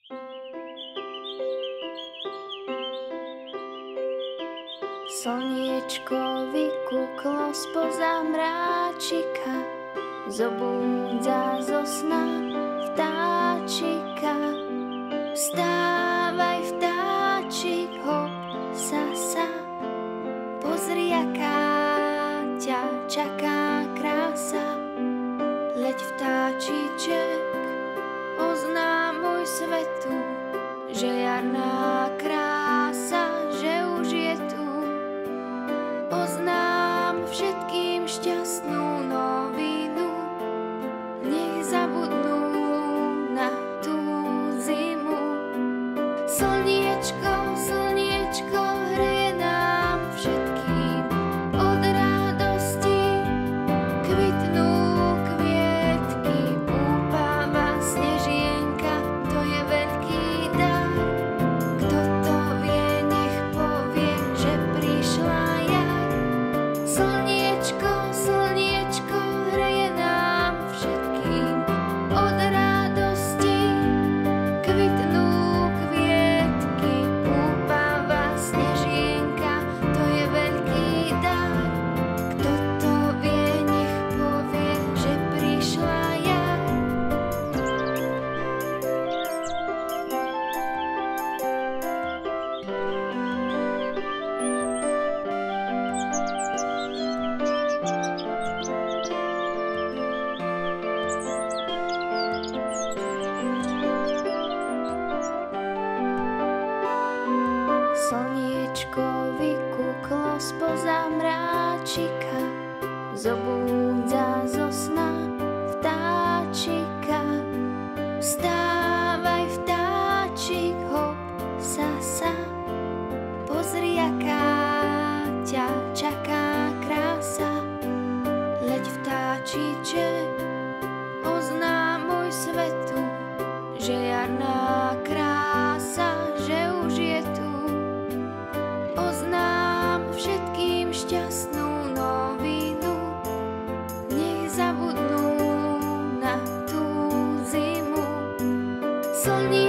Slniečko vykúklo spoza mráčika, zobúdza zo sna vtáčika. Vstávaj, vtáčik, hop, sa, pozri, aká ťa čaká krása. Leď, vtáčiček, oznámuj svetu, že jarná krása, že už je tu. Oznám všetkým šťastnú novinu, nech zabudnú na tú zimu. Slniečko, slniečko, hreje nám všetkým od radosti. Kvitnú kvietky, púpava snežienka, to je veľký dar. Kto to vie, nech povie, že prišla jar. Slniečko, slniečko, hreje nám všetkým od radosti. Kvitnú kvietky, púpava snežienka, to je veľký dar. Kto to vie, nech povie, že prišla jar. Slniečko vykúklo spoza mráčika, zobúdza zo sna vtáčika. Vstávaj, vtáčik, hop, sa, pozri, aká ťa čaká krása. Leď, vtáčiček, oznámuj svetu, že jarná krása, že už je tu. Oznám všetkým šťastnú novinu, nech zabudnú na tú zimu. Slniečko,